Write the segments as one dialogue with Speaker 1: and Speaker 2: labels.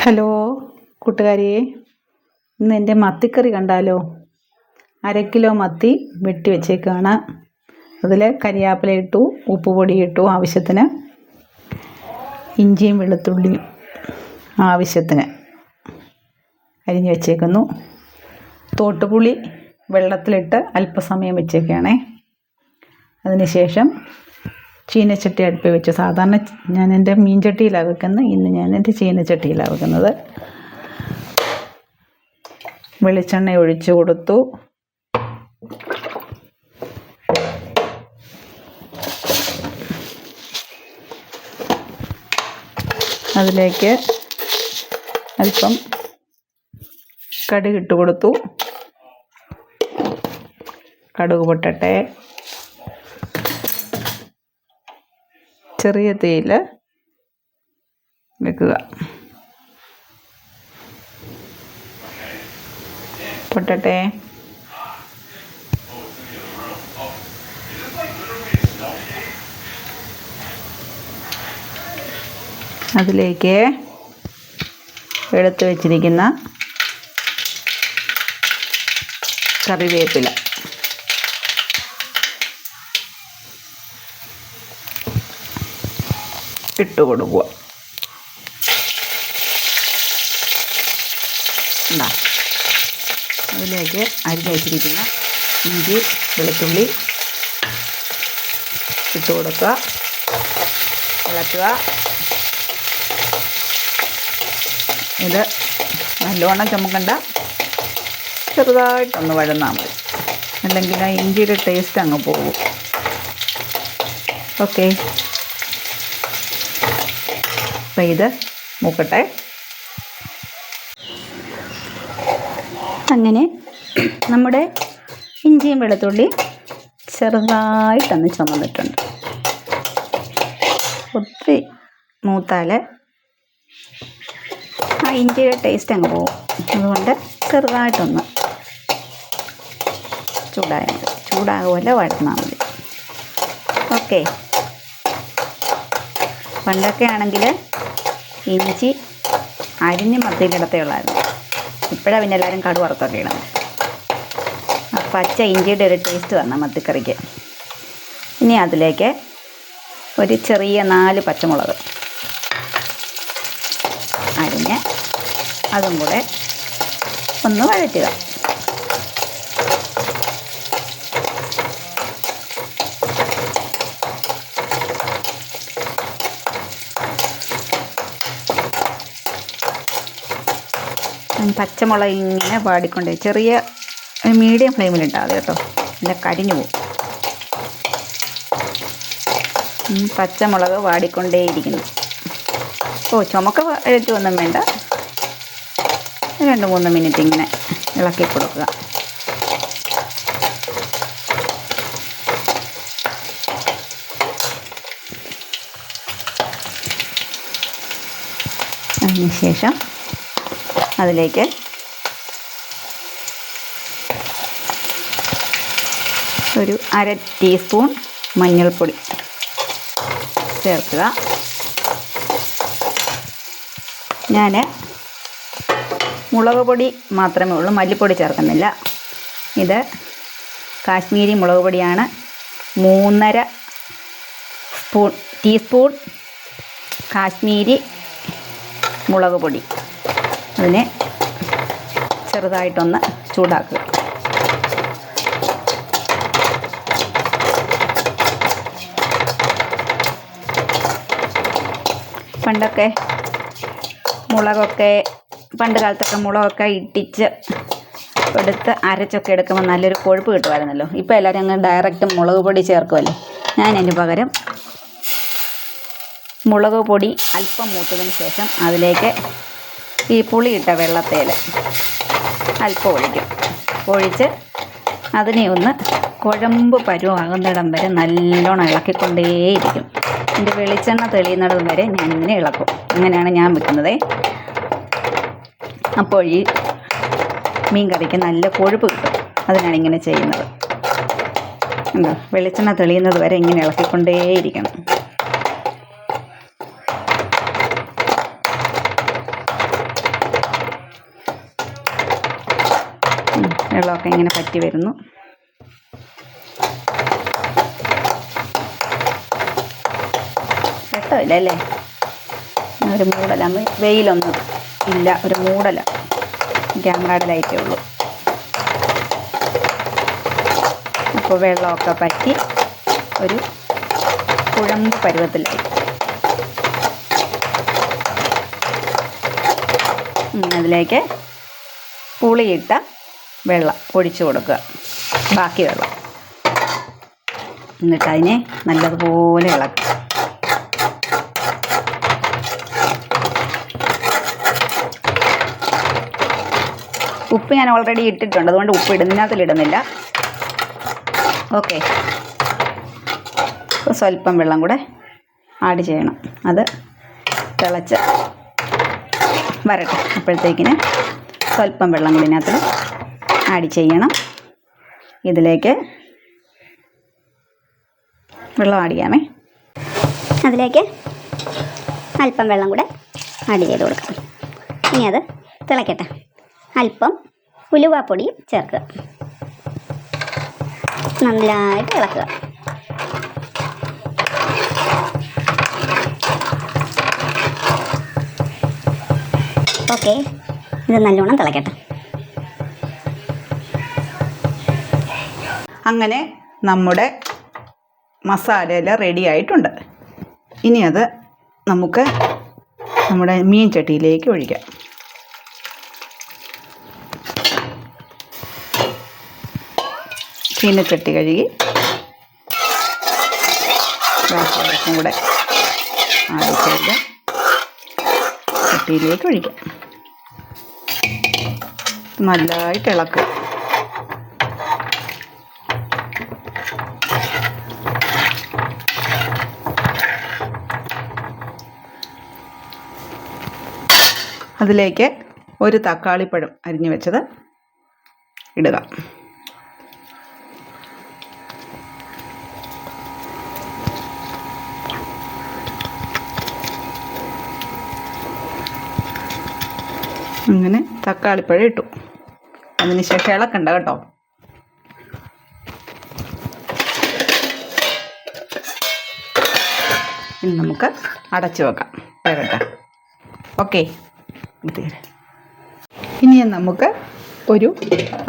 Speaker 1: Hello കൂട്ടുകാരെ, ഇന്ന് എൻ്റെ മത്തിക്കറി കണ്ടാലോ? 1/2 കിലോ മത്തി വെട്ടി വെച്ചേക്കാണ്. അതിൽ കരിയാപ്പില ഇട്ടു, ഉപ്പുപൊടി ഇട്ടു, ആവശ്യത്തിന് ഇഞ്ചിയും വെളുത്തുള്ളിയും ആവശ്യത്തിന് അരിഞ്ഞ് വെച്ചേക്കുന്നു. തോട്ടുപുളി വെള്ളത്തിലിട്ട് അല്പസമയം വെച്ചേക്കാണേ. അതിനുശേഷം ചീനച്ചട്ടി അടുപ്പിൽ വെച്ച്, സാധാരണ ഞാൻ എൻ്റെ മീൻചട്ടിയിലാണ് വെക്കുന്നത്, ഇന്ന് ഞാൻ എൻ്റെ ചീനച്ചട്ടിയിലാണ് വെക്കുന്നത്. വെളിച്ചെണ്ണ ഒഴിച്ചു കൊടുത്തു. അതിലേക്ക് അല്പം കടുക് ഇട്ട് കൊടുത്തു. കടുക് പൊട്ടട്ടെ. ചെറിയ തീയിൽ വെക്കുക. പൊട്ടട്ടെ. അതിലേക്ക് എടുത്ത് വെച്ചിരിക്കുന്ന കറിവേപ്പില ഇട്ട് കൊടുക്കുക. അതിലേക്ക് അരിഞ്ഞ് വെച്ചിരിക്കുന്ന ഇഞ്ചി വെളുത്തുള്ളി ഇട്ട് കൊടുക്കുക. ഇളക്കുക. ഇത് നല്ലോണം ചുമക്കണ്ട, ചെറുതായിട്ടൊന്ന് വഴന്നാൽ മതി, അല്ലെങ്കിൽ ആ ഇഞ്ചിയുടെ ടേസ്റ്റ് അങ്ങ് പോകും. ഓക്കെ, അപ്പം ഇത് മൂക്കട്ടെ. അങ്ങനെ നമ്മുടെ ഇഞ്ചിയും വെളുത്തുള്ളി ചെറുതായിട്ടൊന്ന് ചുമന്നിട്ടുണ്ട്. ഒത്തിരി മൂത്താൽ ആ ഇഞ്ചിയുടെ ടേസ്റ്റ് അങ്ങ് പോകും. അതുകൊണ്ട് ചെറുതായിട്ടൊന്ന് ചൂടാകുമല്ലോ വഴന്നാൽ മതി. ഓക്കെ, പണ്ടൊക്കെ ആണെങ്കിൽ ഇഞ്ചി അരിഞ്ഞ് മത്തിയിലിടത്തേ ഉള്ളായിരുന്നു. ഇപ്പോഴാണ് പിന്നെ എല്ലാവരും കടു വറുത്തൊക്കെ ഇടുന്നത്. ആ പച്ച ഇഞ്ചിയുടെ ഒരു ടേസ്റ്റ് വരണം മത്തിക്കറിക്ക്. ഇനി അതിലേക്ക് ഒരു ചെറിയ 4 പച്ചമുളക് അരിഞ്ഞ് അതും കൂടെ ഒന്ന് വഴറ്റുക. പച്ചമുളക് ഇങ്ങനെ പാടിക്കൊണ്ടേ, ചെറിയ മീഡിയം ഫ്ലെയിമിലിട്ടാൽ മതി കേട്ടോ, അല്ല കരിഞ്ഞു പോകും. പച്ചമുളക് വാടിക്കൊണ്ടേയിരിക്കുന്നു. ചുമക്ക വഴറ്റൊന്നും വേണ്ട, 2-3 മിനിറ്റ് ഇങ്ങനെ ഇളക്കി കൊടുക്കുക. അതിനുശേഷം അതിലേക്ക് ഒരു 1/2 ടീസ്പൂൺ മഞ്ഞൾപ്പൊടി ചേർക്കുക. ഞാൻ മുളക് പൊടി മാത്രമേ ഉള്ളൂ, മല്ലിപ്പൊടി ചേർക്കുന്നില്ല. ഇത് കാശ്മീരി മുളക് പൊടിയാണ്. 3.5 ടീസ്പൂൺ കാശ്മീരി മുളക് പൊടി. അതിനെ ചെറുതായിട്ടൊന്ന് ചൂടാക്കുക. പണ്ട് കാലത്തൊക്കെ മുളകൊക്കെ ഇട്ടിച്ച് എടുത്ത് അരച്ചൊക്കെ എടുക്കുമ്പോൾ നല്ലൊരു കൊഴുപ്പ് കിട്ടുമായിരുന്നല്ലോ. ഇപ്പോൾ എല്ലാവരും അങ്ങ് ഡയറക്റ്റ് മുളക് പൊടി ചേർക്കുമല്ലോ. ഞാൻ അതിന് പകരം മുളക് പൊടി അല്പം മൂത്തതിന് ശേഷം അതിലേക്ക് ഈ പുളിയിട്ട വെള്ളത്തേൽ അല്പം ഒഴിച്ച് അതിനെ ഒന്ന് കുഴമ്പ് പരുവാകുന്നിടം വരെ നല്ലോണം ഇളക്കിക്കൊണ്ടേയിരിക്കും. എൻ്റെ വെളിച്ചെണ്ണ തെളിയുന്നിടം വരെ ഞാനിങ്ങനെ ഇളക്കും. അങ്ങനെയാണ് ഞാൻ വെക്കുന്നത്. അപ്പോൾ ഈ മീൻ കറിക്ക് നല്ല കൊഴുപ്പ് കിട്ടും. അതിനാണ് ഇങ്ങനെ ചെയ്യുന്നത്. വെളിച്ചെണ്ണ തെളിയുന്നത് വരെ ഇങ്ങനെ ഇളക്കിക്കൊണ്ടേയിരിക്കണം. വെള്ളമൊക്കെ ഇങ്ങനെ പറ്റി വരുന്നു. വെട്ടമില്ല അല്ലേ? ഒരു മൂടലാണ്, വെയിലൊന്നും ഇല്ല, ഒരു മൂടല, ക്യാമറയുടെ ലൈറ്റേ ഉള്ളൂ. അപ്പോൾ വെള്ളമൊക്കെ പറ്റി ഒരു കുഴമ്പ് പരുവത്തിലായി. അതിലേക്ക് പുളിയിട്ട വെള്ളം ഒഴിച്ചു കൊടുക്കുക, ബാക്കി വെള്ളം. എന്നിട്ട് അതിനെ നല്ലതുപോലെ ഇളക്കുക. ഉപ്പ് ഞാൻ ഓൾറെഡി ഇട്ടിട്ടുണ്ട്, അതുകൊണ്ട് ഉപ്പ് ഇതിനകത്തിലിടുന്നില്ല. ഓക്കെ, സ്വല്പം വെള്ളം കൂടെ ആഡ് ചെയ്യണം. അത് തിളച്ച് വരട്ടെ. അപ്പോഴത്തേക്കിന് സ്വല്പം വെള്ളം കൂടി ഇതിനകത്ത് ആഡ് ചെയ്യണം. ഇതിലേക്ക് വെള്ളം ആഡ് ചെയ്യാമേ.
Speaker 2: അതിലേക്ക് അല്പം വെള്ളം കൂടെ ആഡ് ചെയ്ത് കൊടുക്കാം. ഇനി അത് തിളക്കട്ടെ. അല്പം ഉലുവാപ്പൊടിയും ചേർക്കുക, നന്നായിട്ട് ഇളക്കുക. ഓക്കെ, ഇത് നല്ലോണം തിളക്കട്ടെ.
Speaker 1: അങ്ങനെ നമ്മുടെ മസാലയെല്ലാം റെഡി ആയിട്ടുണ്ട്. ഇനി അത് നമുക്ക് നമ്മുടെ മീൻ ചട്ടിയിലേക്ക് ഒഴിക്കാം. ചീനച്ചട്ടി കഴുകി വെള്ളവും കൂടെ ആഡ് ചെയ്ത് ചട്ടിയിലേക്ക് ഒഴിക്കാം. നല്ലതായിട്ട് ഇളക്കുക. അതിലേക്ക് ഒരു തക്കാളിപ്പഴം അരിഞ്ഞു വെച്ചത് ഇടുക. അങ്ങനെ തക്കാളിപ്പഴം ഇട്ടു. അതിനുശേഷം ഇളക്കണ്ട കേട്ടോ. ഇനി നമുക്ക് അടച്ചു വെക്കാം, വേകട്ടെ. ഓക്കെ, ഇനി നമുക്ക് ഒരു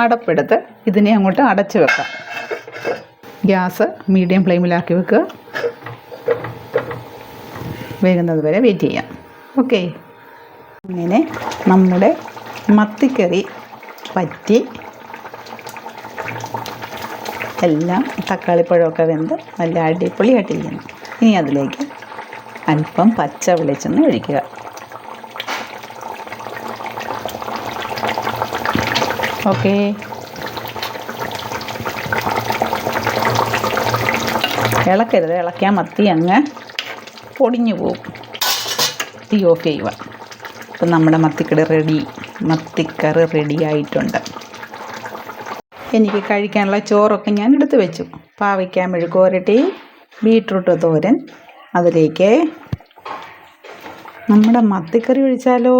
Speaker 1: അടപ്പെടുത്ത് ഇതിനെ അങ്ങോട്ട് അടച്ചു വെക്കാം. ഗ്യാസ് മീഡിയം ഫ്ലെയിമിലാക്കി വെക്കുക. വേകുന്നത് വരെ വെയിറ്റ് ചെയ്യാം. ഓക്കെ, ഇങ്ങനെ നമ്മുടെ മത്തിക്കറി പറ്റി എല്ലാം തക്കാളിപ്പഴമൊക്കെ വെന്ത് നല്ല അടിപൊളിയായിട്ടിരിക്കുന്നു. ഇനി അതിലേക്ക് അല്പം പച്ച വെളിച്ചെണ്ണ ഒഴിക്കുക. ഓക്കെ, ഇളക്കരുത്, ഇളക്കാൻ മത്തി അങ്ങ് പൊടിഞ്ഞു പോകും. തീ ഓഫ് ചെയ്യുക. അപ്പം നമ്മുടെ മത്തിക്കറി റെഡി ആയിട്ടുണ്ട്. എനിക്ക് കഴിക്കാനുള്ള ചോറൊക്കെ ഞാൻ എടുത്ത് വെച്ചു. പാവയ്ക്ക മെഴുക്കുവരട്ടി, ബീട്രൂട്ട് തോരൻ, അതിലേക്ക് നമ്മുടെ മത്തിക്കറി ഒഴിച്ചാലോ.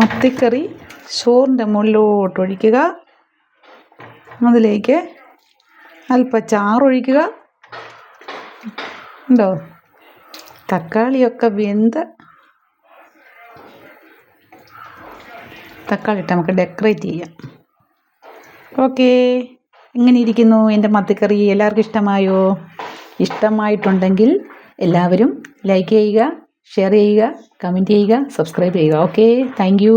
Speaker 1: മത്തിക്കറി ചോറിൻ്റെ മുകളിലോട്ട് ഒഴിക്കുക. അതിലേക്ക് അല്പം ചാറൊഴിക്കുക. ഉണ്ടോ, തക്കാളിയൊക്കെ വെന്ത് തക്കാളി ഇട്ട് നമുക്ക് ഡെക്കറേറ്റ് ചെയ്യാം. ഓക്കെ, എങ്ങനെ ഇരിക്കുന്നു എൻ്റെ മത്തിക്കറി? എല്ലാവർക്കും ഇഷ്ടമായോ? ഇഷ്ടമായിട്ടുണ്ടെങ്കിൽ എല്ലാവരും ലൈക്ക് ചെയ്യുക, ഷെയർ ചെയ്യുക, കമൻറ്റ് ചെയ്യുക, സബ്സ്ക്രൈബ് ചെയ്യുക. Okay, thank you.